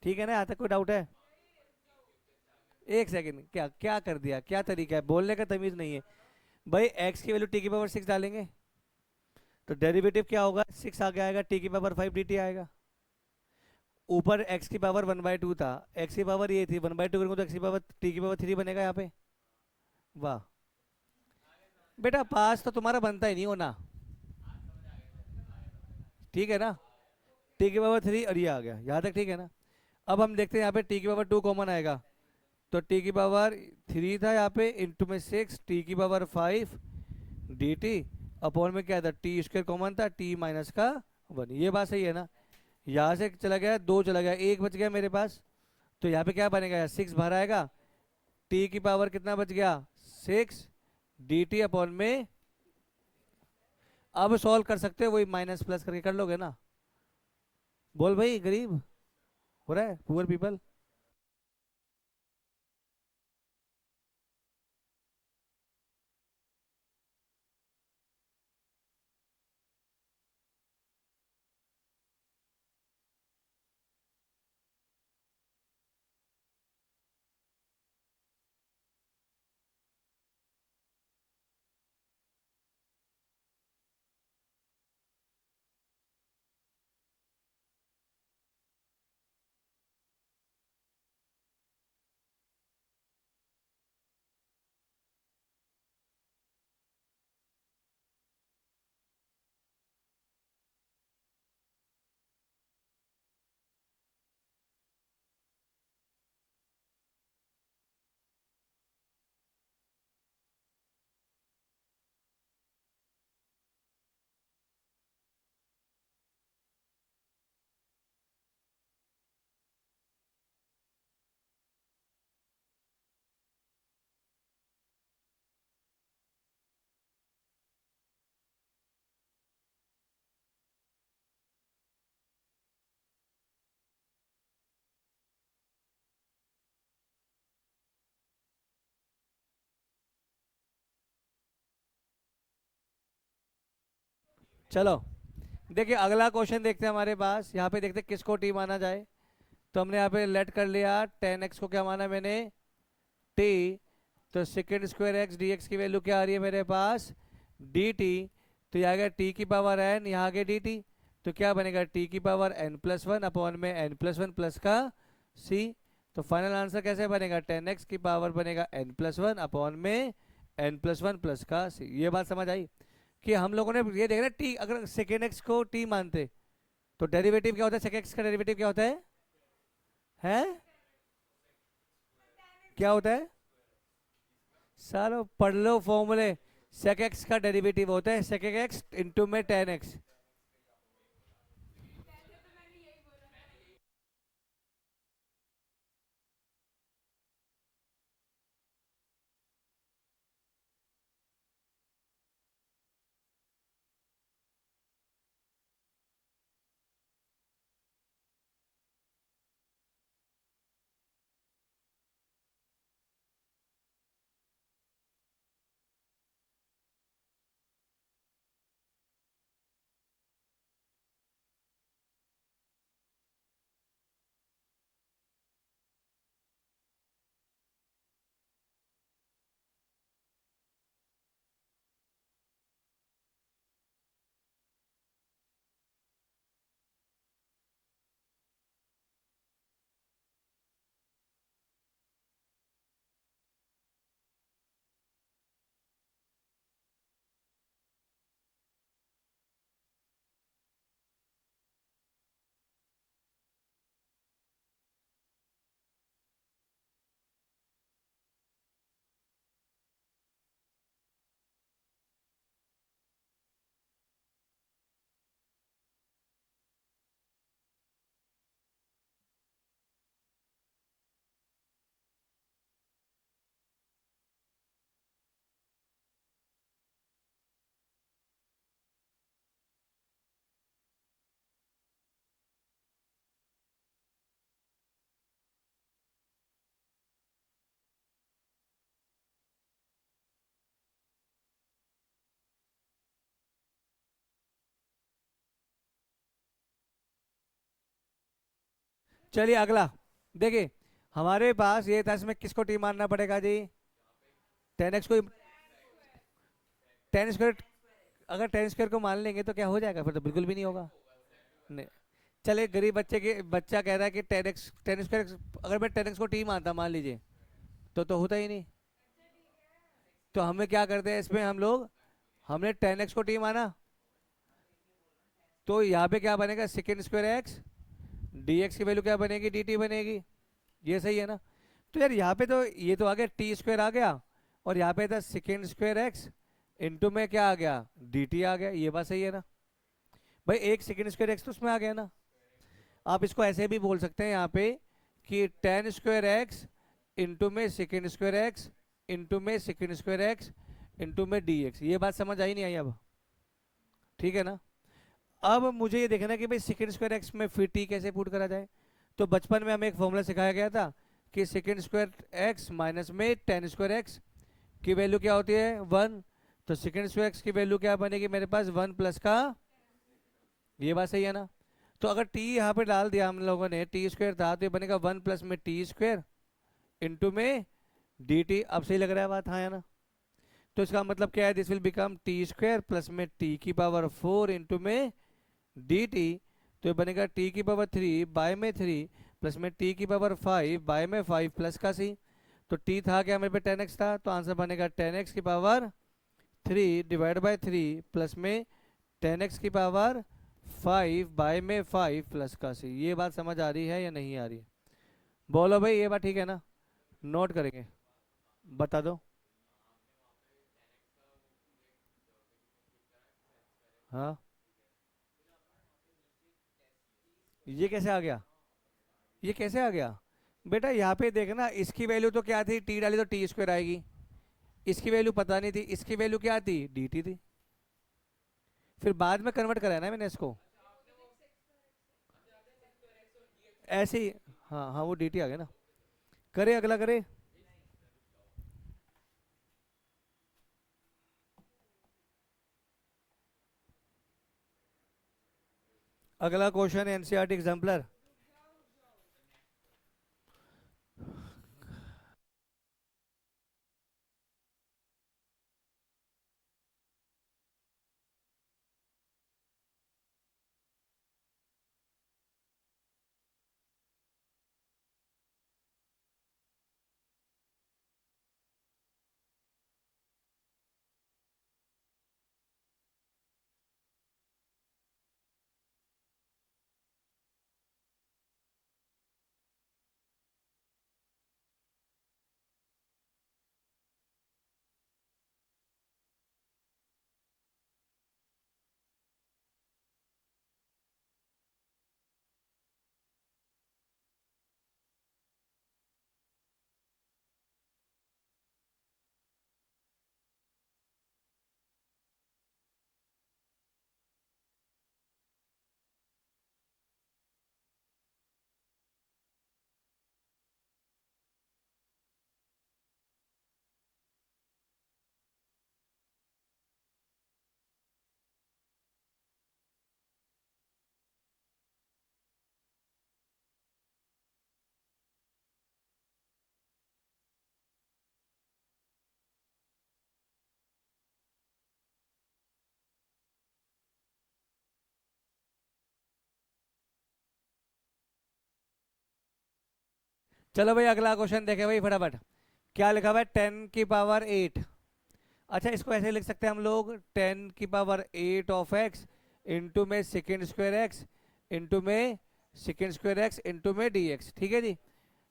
ठीक है ना, यहाँ तक कोई डाउट है? एक सेकंड, क्या क्या कर दिया, क्या तरीका है बोलने का, तमीज नहीं है। भाई एक्स की वैल्यू टी की पावर 6 डालेंगे, तो डेरिवेटिव क्या होगा? 6 आगे आएगा, टी की पावर 5 डी टी आएगा। ऊपर एक्स की पावर 1/2 था, एक्स की पावर ये थी, 1/2 करूंगा तो एक्स की पावर टी की पावर 3 बनेगा यहाँ पे। वाह बेटा, पास तो तुम्हारा बनता ही नहीं होना। ठीक है ना? टी की पावर 3 और ये आ गया यहाँ तक, ठीक है ना? अब हम देखते हैं यहाँ पे टी की पावर 2 कॉमन आएगा, तो टी की पावर 3 था यहाँ पे, इंटू में 6 टी की पावर 5 डी टी, अपॉन में क्या था? टी स्क्वायर कॉमन था, टी माइनस का 1, ये बात सही है ना? यहाँ से चला गया, 2 चला गया, 1 बच गया मेरे पास। तो यहाँ पे क्या बनेगा? 6 बाहर आएगा, टी की पावर कितना बच गया? 6 डी टी अपॉन में, अब सॉल्व कर सकते हो, वही माइनस प्लस करके कर लोगे ना? बोल भाई, गरीब हो रहा है, पुअर पीपल। चलो देखिए अगला क्वेश्चन देखते हैं हमारे पास, यहाँ पे देखते हैं किसको टी माना जाए। तो हमने यहाँ पे लेट कर लिया, 10x को क्या माना मैंने? टी। तो second square x D x की वैल्यू क्या आ रही है मेरे पास? D T. तो ये आ गया टी की पावर एन, यहाँ आ गया डी टी। तो क्या बनेगा? टी की पावर n+1 अपॉन में n+1 प्लस का सी। तो फाइनल आंसर कैसे बनेगा? 10x की पावर बनेगा n+1 अपॉन में n+1 प्लस का सी। ये बात समझ आई कि हम लोगों ने ये देखा ना, टी अगर सेकेंड एक्स को टी मानते तो डेरिवेटिव क्या होता है? सेकेंड एक्स का डेरिवेटिव क्या होता है? हैं? क्या होता है? सालो पढ़ लो फॉर्मूले। सेक एक्स का डेरिवेटिव होता है सेक एक्स इंटू में 10x। चलिए अगला देखिए, हमारे पास ये था, इसमें किसको टी मानना पड़ेगा जी? 10x को, 10 स्क्वायर। अगर 10 स्क्वायर को मान लेंगे तो क्या हो जाएगा, फिर तो बिल्कुल भी नहीं होगा। नहीं। चले गरीब बच्चे के बच्चा कह रहा है कि 10x, 10 स्क्वायर, अगर मैं 10x को टी मानता मान लीजिए, तो होता ही नहीं। तो हमें क्या करते हैं इसमें हम लोग, हमने 10x को टी माना, तो यहाँ पे क्या बनेगा, second square x, D x की वैल्यू क्या बनेगी, डी टी बनेगी। ये सही है ना? तो यार यहाँ पे तो ये तो आ गया टी स्क्वायर आ गया, और यहाँ पे था सेकेंड स्क्वायर एक्स, इंटू में क्या आ गया, डी टी आ गया। ये बात सही है ना भाई? एक सेकेंड स्क्वायर एक्स तो उसमें आ गया ना। आप इसको ऐसे भी बोल सकते हैं यहाँ पे कि 10 स्क्वायर एक्स इंटू में सेकेंड स्क्वायर एक्स इंटू में सेकेंड स्क्वायर एक्स इंटू में डी एक्स। ये बात समझ आई नहीं आई अब? ठीक है ना? अब मुझे ये देखना है कि भाई सेकेंड स्क्वायर एक्स में फिर टी कैसे पुट करा जाए। तो बचपन में हमें एक फॉर्मूला सिखाया गया था कि सेकेंड स्क्वायर एक्स माइनस में 10 स्क्वायर एक्स की वैल्यू क्या होती है, 1। तो सेकेंड स्क्वायर एक्स की वैल्यू क्या बनेगी मेरे पास, 1 प्लस का। ये बात सही है ना? तो अगर टी यहाँ पे डाल दिया हम लोगों ने, टी स्क्वायर था, तो ये बनेगा 1 प्लस में टी स्क्वायर इंटू में डी टी। अब सही लग रहा है बात? हाँ है ना? तो इसका मतलब क्या है, this will become T square plus में टी की पावर 4 इंटू में डी टी। तो ये बनेगा टी की पावर 3 बाय में 3 प्लस में टी की पावर 5 बाय में 5 प्लस का सी। तो टी था क्या मेरे पे, 10x था, तो आंसर बनेगा 10x की पावर 3 डिवाइड बाय 3 प्लस में 10x की पावर 5 बाय में 5 प्लस का सी। ये बात समझ आ रही है या नहीं आ रही है? बोलो भाई, ये बात ठीक है ना? नोट करेंगे, बता दो। हाँ, ये कैसे आ गया? ये कैसे आ गया बेटा? यहाँ पे देखना, इसकी वैल्यू तो क्या थी, टी डाली तो टी स्क्वायर आएगी। इसकी वैल्यू पता नहीं थी, इसकी वैल्यू क्या थी, डी टी थी। फिर बाद में कन्वर्ट करा है ना मैंने इसको, ऐसे ही। हाँ हाँ, वो डी टी आ गया ना। करे अगला करे। अगला क्वेश्चन एनसीईआरटी एग्जाम्पलर। चलो भाई अगला क्वेश्चन देखे भाई फटाफट। क्या लिखा हुआ है, 10 की पावर 8। अच्छा, इसको ऐसे लिख सकते हैं हम लोग, 10 की पावर 8 ऑफ एक्स इंटू में सेकेंड स्क्वायर एक्स इंटू में सेकेंड स्क्वायर एक्स इंटू में डी एक्स। ठीक है जी?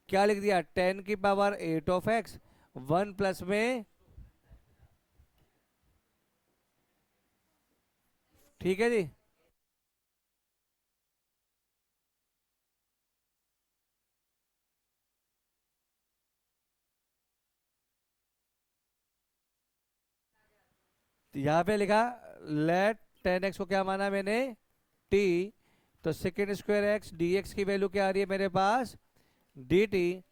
क्या लिख दिया, 10 की पावर 8 ऑफ एक्स, 1 प्लस में, ठीक है जी? तो यहाँ पे लिखा, लेट 10x को क्या माना मैंने, t। तो second square x D x की वैल्यू क्या आ रही है मेरे पास, डी टी।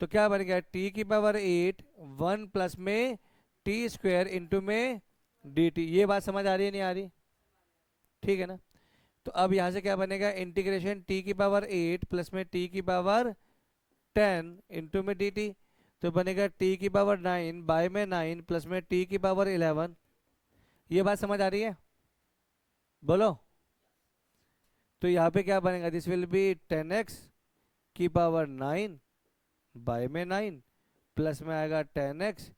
तो क्या बन गया, t की पावर 8 1 प्लस में टी स्क्वायर इंटू में डी टी। ये बात समझ आ रही है नहीं आ रही? ठीक है ना? तो अब यहाँ से क्या बनेगा, इंटीग्रेशन टी की पावर 8 प्लस में टी की पावर 10 इंटू में डी टी। तो बनेगा टी की पावर 9 बाय में 9 प्लस में टी की पावर 11। ये बात समझ आ रही है? बोलो। तो यहाँ पे क्या बनेगा, दिस विल बी 10x की पावर 9 बाय में 9 प्लस में आएगा 10x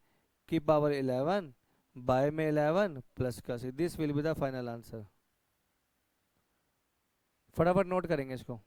की पावर 11 बाय में 11 प्लस का C. This will be the final answer. फटाफट नोट करेंगे इसको।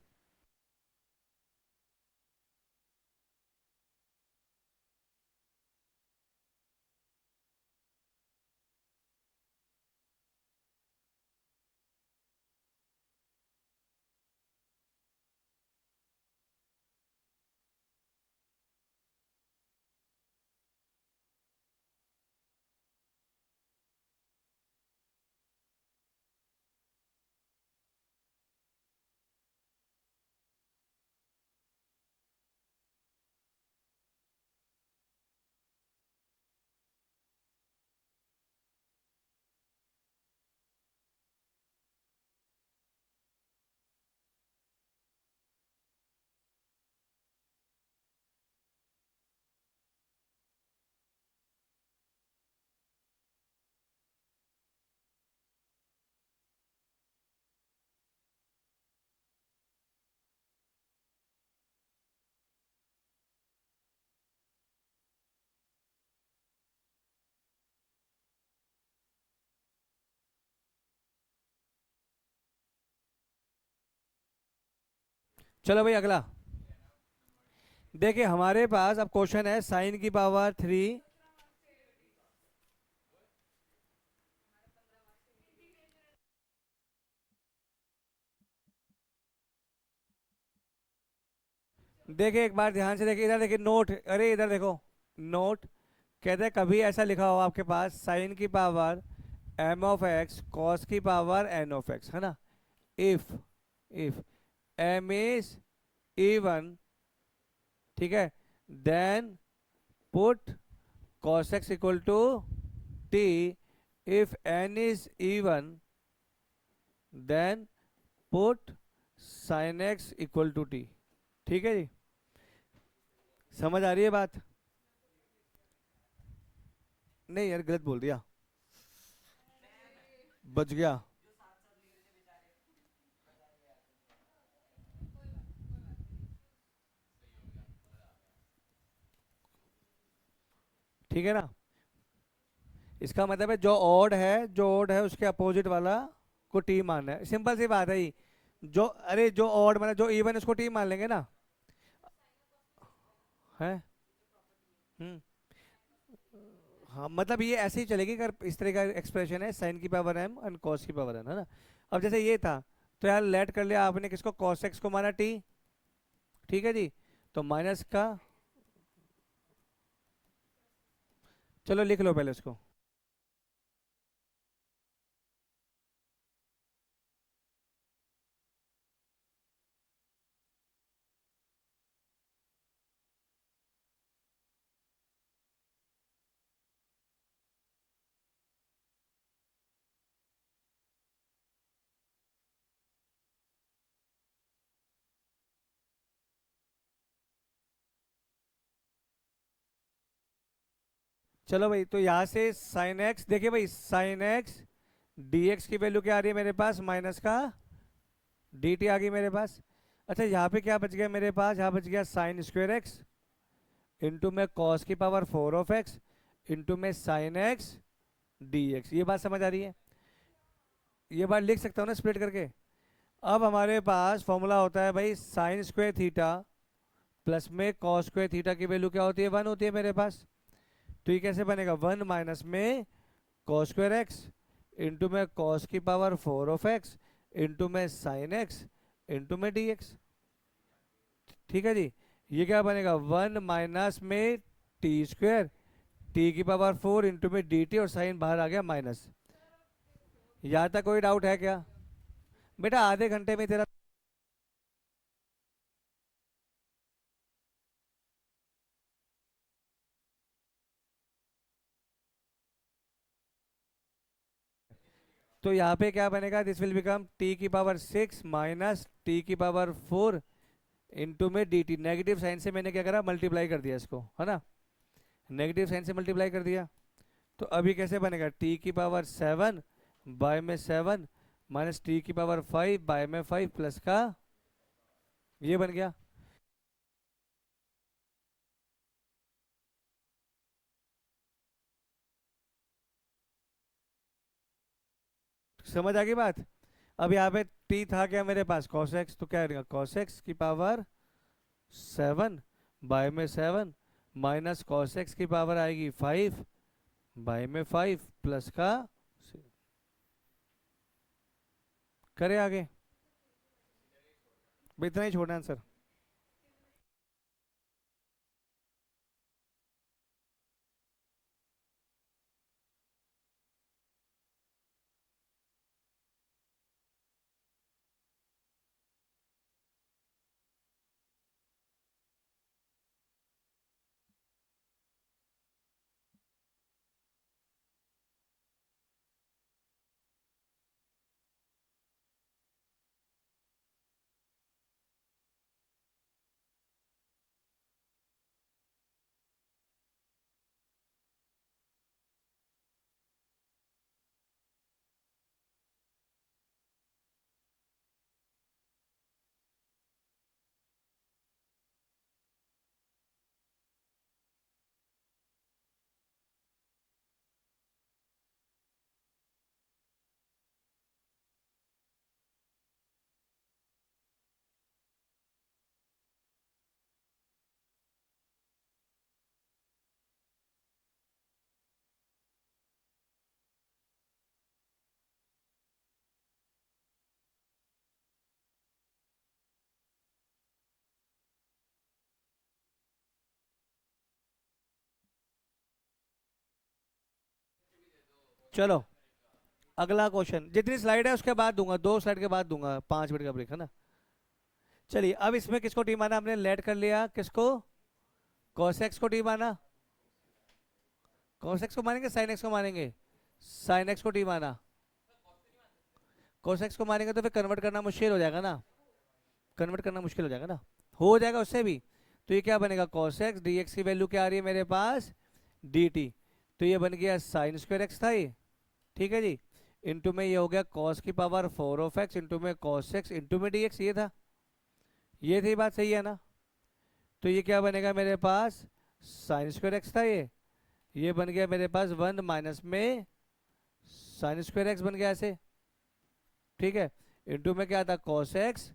चलो भाई अगला देखिए, हमारे पास अब क्वेश्चन है साइन की पावर 3। देखिए एक बार ध्यान से देखिए, इधर देखिए नोट, अरे इधर देखो नोट। कहते हैं कभी ऐसा लिखा हो आपके पास साइन की power m of x cos की पावर एन ऑफ एक्स, है ना। If if m is even, ठीक है, then put cos x equal to t। If n is even then put sin x equal to t। ठीक है जी, समझ आ रही है बात? नहीं यार, गलत बोल दिया, बच गया। ठीक है ना। इसका मतलब है जो ऑड है उसके अपोजिट वाला को टी मानना है, सिंपल सी बात है ही। जो अरे जो ऑड मतलब जो इवन उसको टी मान लेंगे ना। है। हम्म। हाँ मतलब ये ऐसे ही चलेगी, अगर इस तरह का एक्सप्रेशन है साइन की पावर एम एंड कॉस की पावर एन, है ना। अब जैसे ये था, तो यार लेट कर लिया आपने किसको, कॉस एक्स को माना टी। ठीक है जी। तो माइनस का, चलो लिख लो पहले उसको। चलो भाई, तो यहाँ से साइन एक्स, देखिए भाई साइन एक्स डी एक्स की वैल्यू क्या आ रही है मेरे पास, माइनस का डी टी आ गई मेरे पास। अच्छा यहाँ पे क्या बच गया मेरे पास, यहाँ बच गया साइन स्क्वेयर एक्स इंटू में कॉस की पावर 4 ऑफ एक्स इंटू में साइन एक्स डी एक्स। ये बात समझ आ रही है? ये बात लिख सकता हूँ ना स्प्लिट करके। अब हमारे पास फॉर्मूला होता है भाई साइन स्क्वेयर थीटा प्लस में कॉस स्क्वेयर थीटा की वैल्यू क्या होती है, 1 होती है मेरे पास। तो ये कैसे बनेगा, 1 माइनस में कॉस स्क्वेयर एक्स इंटू में कॉस की पावर 4 ऑफ एक्स इंटू में साइन एक्स इंटू में डी एक्स। ठीक है जी। ये क्या बनेगा, 1 माइनस में टी स्क्वेयर टी की पावर 4 इंटू में डी टी, और साइन बाहर आ गया माइनस। यहाँ तक कोई डाउट है क्या? बेटा आधे घंटे में तेरा, तो यहाँ पे क्या बनेगा, दिस विल बिकम टी की पावर 6 माइनस टी की पावर 4 इंटू में डी टी। नेगेटिव साइन से मैंने क्या करा, मल्टीप्लाई कर दिया इसको, है ना, नेगेटिव साइन से मल्टीप्लाई कर दिया। तो अभी कैसे बनेगा, टी की पावर 7 बाय में 7 माइनस टी की पावर 5 बाय में 5 प्लस का ये बन गया। समझ आ गई बात। अब यहाँ पे टी था क्या मेरे पास, cos x, तो क्या रहेगा cos x की पावर 7 बाय में 7 माइनस cos x की पावर आएगी 5 बाय में 5 प्लस का करे आगे। भाई इतना ही छोड़ना आंसर। चलो अगला क्वेश्चन, जितनी स्लाइड है उसके बाद दूंगा, 2 स्लाइड के बाद दूंगा, 5 मिनट का ब्रेक, है ना। चलिए अब इसमें किसको टी माना हमने, लेट कर लिया किसको, cos x को टी माना, cos x को मानेंगे sin x को मानेंगे, sin x को टी माना, cos x को मानेंगे तो फिर कन्वर्ट करना मुश्किल हो जाएगा ना, कन्वर्ट करना मुश्किल हो जाएगा ना, हो जाएगा उससे भी। तो ये क्या बनेगा, cos x dx की वैल्यू क्या आ रही है मेरे पास, dt। तो ये बन गया साइन स्क्वायर एक्स था ये, ठीक है जी, इंटू में ये हो गया cos की पावर 4 ऑफ x इंटू में cos x इंटू में dx, ये था, ये थी बात, सही है ना। तो ये क्या बनेगा मेरे पास, साइन स्क्वायर एक्स था ये बन गया मेरे पास 1 माइनस में साइन स्क्वायर एक्स बन गया ऐसे, ठीक है, इंटू में क्या था cos x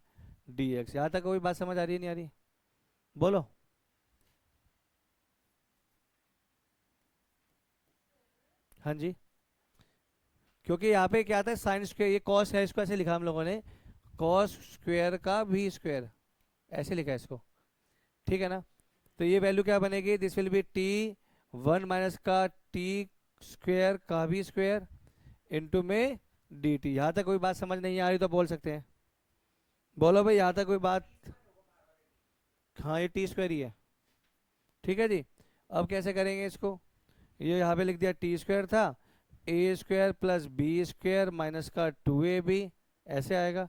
dx। यहाँ तक कोई बात समझ आ रही है नहीं आ रही, बोलो। हाँ जी, क्योंकि यहाँ पे क्या था, साइन स्क्वायर, ये कॉस है, इसको ऐसे लिखा हम लोगों ने, कॉस स्क्वायर का भी स्क्वायर, ऐसे लिखा है इसको, ठीक है ना। तो ये वैल्यू क्या बनेगी, this will B T 1 minus का टी स्क्वायर का भी स्क्वायर इंटू में डी टी। यहाँ तक कोई बात समझ नहीं आ रही तो बोल सकते हैं, बोलो भाई यहाँ तक कोई बात। हाँ ये टी स्क्वायर ही है, ठीक है जी। अब कैसे करेंगे इसको, ये यहाँ पे लिख दिया टी स्क्वायर था, A square plus B square minus का 2ab, ऐसे आएगा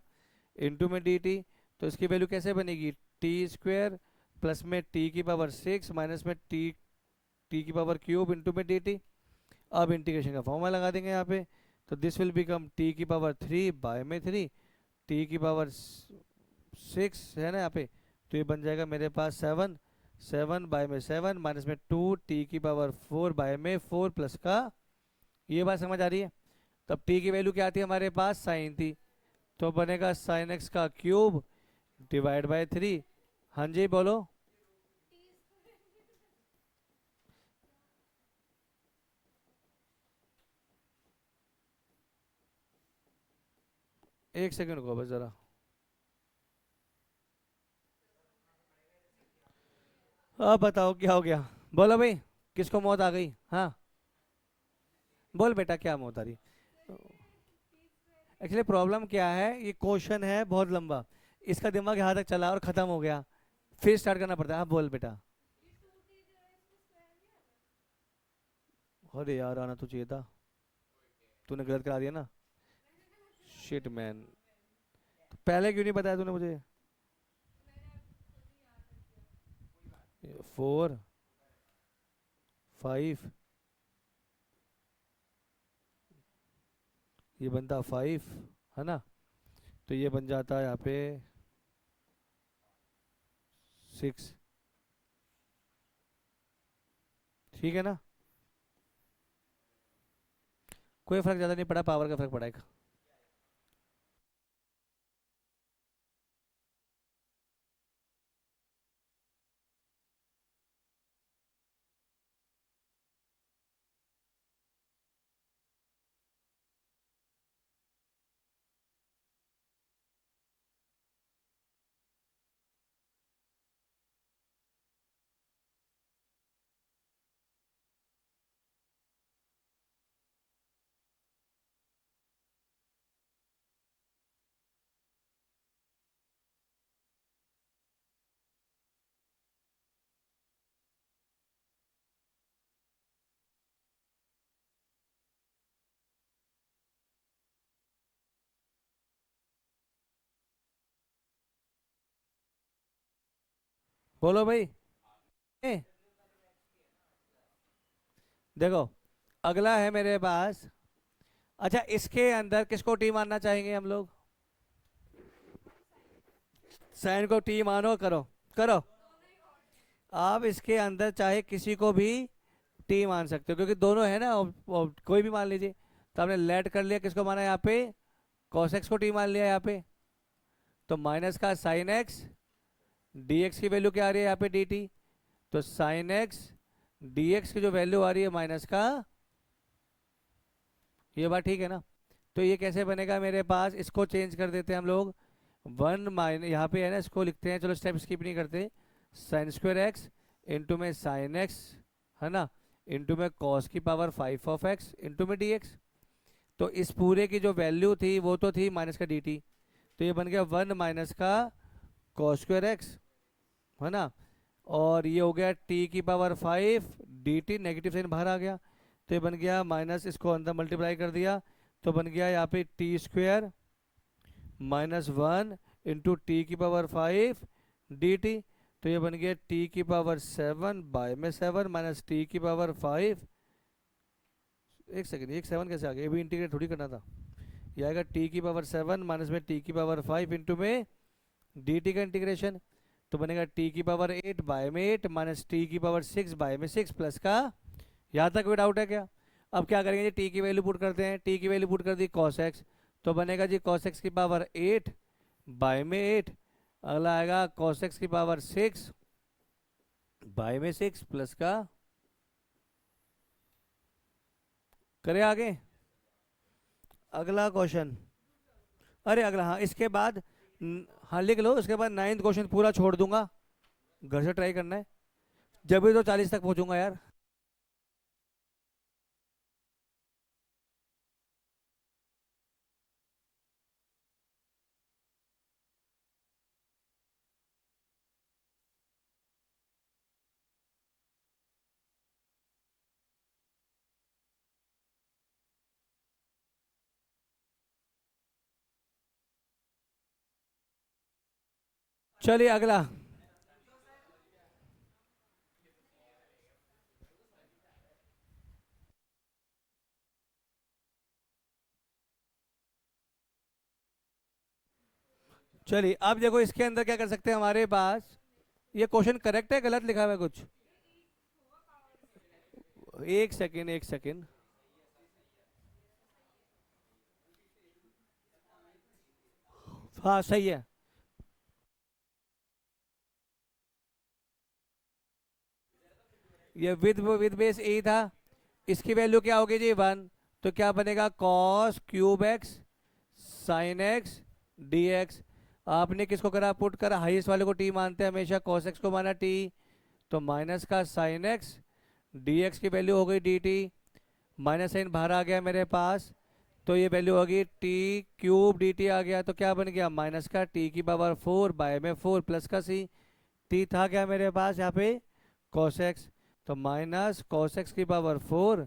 इंटू में डी टी। तो इसकी वैल्यू कैसे बनेगी, टी स्क्वायर प्लस में टी की पावर 6 माइनस में टी टी की पावर क्यूब इंटू में डी टी। अब इंटीग्रेशन का फॉर्मूला लगा देंगे यहाँ पे, तो दिस विल बिकम टी की पावर 3 बाय में 3 टी की पावर 6 है ना यहाँ पे, तो ये बन जाएगा मेरे पास 7 7 बाय में 7 माइनस में 2 टी की पावर 4 बाय में 4 प्लस का, ये बात समझ आ रही है। तब टी की वैल्यू क्या आती है हमारे पास, साइन थी, तो बनेगा साइन एक्स का क्यूब डिवाइड बाय 3। हाँ जी बोलो। एक सेकंड को बस जरा, अब बताओ क्या हो गया, बोलो भाई, किसको मौत आ गई, हाँ बोल बेटा क्या मौत आ रही। एक्चुअली प्रॉब्लम क्या है, ये क्वेश्चन है बहुत लंबा, इसका दिमाग यहाँ तक चला और खत्म हो गया, फिर स्टार्ट करना पड़ता है। हाँ बोल बेटा। अरे यार आना तो चाहिए था, तूने गलत करा दिया ना। शिट मैन, तो पहले क्यों नहीं बताया तूने मुझे? 4 5, ये बनता 5, है ना? तो ये बन जाता है यहाँ पे 6, ठीक है ना? कोई फर्क ज़्यादा नहीं पड़ा, पावर का फर्क पड़ेगा। बोलो भाई। ए, देखो, अगला है मेरे पास। अच्छा, इसके अंदर किसको टी मानना चाहेंगे हम लोग? साइन को टी मानो, करो करो। आप इसके अंदर चाहे किसी को भी टी मान सकते हो, क्योंकि दोनों है ना, कोई भी मान लीजिए। तो हमने लेट कर लिया, किसको माना यहाँ पे? cos x को टी मान लिया यहाँ पे। तो माइनस का साइन एक्स, डी एक्स की वैल्यू क्या आ रही है यहाँ पे? D T. तो साइन एक्स डी एक्स की जो वैल्यू आ रही है माइनस का, ये बात ठीक है ना? तो ये कैसे बनेगा मेरे पास? इसको चेंज कर देते हैं हम लोग। 1 यहाँ पे है ना, इसको लिखते हैं, चलो स्टेप स्किप नहीं करते। साइन स्क्वायर एक्स इंटू में साइन एक्स, है ना, इंटू में कॉस की पावर 5 ऑफ एक्स इंटू में डी एक्स। तो इस पूरे की जो वैल्यू थी वो तो थी माइनस का डी टी। तो ये बन गया 1 माइनस का कॉस स्क्वायर एक्स, है ना। और ये हो गया टी की power 5 D t, negative sine बाहर आ गया। तो ये बन गया माइनस, इसको अंदर मल्टीप्लाई कर दिया, तो बन गया यहाँ पे T square minus 1 into T की पावर 5 डी टी। तो ये बन गया टी की पावर 7 बाय में 7 माइनस टी की पावर 5। एक सेकेंड, एक 7 कैसे आ गया? ये भी इंटीग्रेट थोड़ी करना था। ये आएगा टी की पावर 7 माइनस में टी की पावर 5 इंटू में डी टी का इंटीग्रेशन। तो बनेगा टी की पावर 8 बाय में 8 माइनस टी की पावर 6 बाय में 6 प्लस का। यहाँ तक कोई डाउट है क्या? अब क्या करेंगे जी? टी की वैल्यू पुट करते हैं। टी की वैल्यू पुट कर दी कॉस एक्स, तो बनेगा जी कॉस एक्स की पावर 8 बाय में 8। अगला आएगा कॉस एक्स की पावर 6 बाय में 6 प्लस का। करें आगे? अगला क्वेश्चन, अरे अगला, हाँ इसके बाद हाँ लिख लो, उसके बाद 9th क्वेश्चन पूरा छोड़ दूंगा, घर से ट्राई करना है, जब भी तो 40 तक पहुंचूंगा यार। चलिए अगला। चलिए अब देखो, इसके अंदर क्या कर सकते हैं हमारे पास। ये क्वेश्चन करेक्ट है, गलत लिखा हुआ है कुछ? एक सेकेंड एक सेकेंड, हाँ सही है। ये विद बेस ए था, इसकी वैल्यू क्या होगी जी? 1। तो क्या बनेगा? Cos cube x sine x D x. आपने किसको करा? पुट करा, हाईएस्ट वाले को टी मानते हैं हमेशा, कॉस एक्स को माना टी। तो माइनस का साइन एक्स डी एक्स की वैल्यू हो गई डी टी, माइनस साइन बाहर आ गया मेरे पास। तो ये वैल्यू होगी टी क्यूब डी टी आ गया। तो क्या बन गया? माइनस का टी की पावर 4 बाय में 4 प्लस का सी। टी था क्या मेरे पास यहाँ पे? Cos x. तो माइनस कॉस एक्स की पावर 4,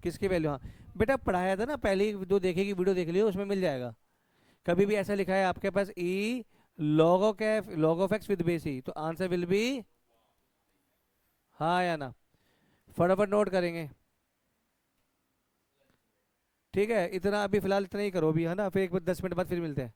किसकी वैल्यू? हाँ, बेटा पढ़ाया था ना, पहली जो देखेगी वीडियो देख लियो, उसमें मिल जाएगा। कभी भी ऐसा लिखा है आपके पास E log of X with base E, तो आंसर विल बी, हाँ या ना। फटाफट नोट करेंगे। ठीक है, इतना अभी फिलहाल इतना ही करो अभी, है ना, फिर एक बार 10 मिनट बाद फिर मिलते हैं।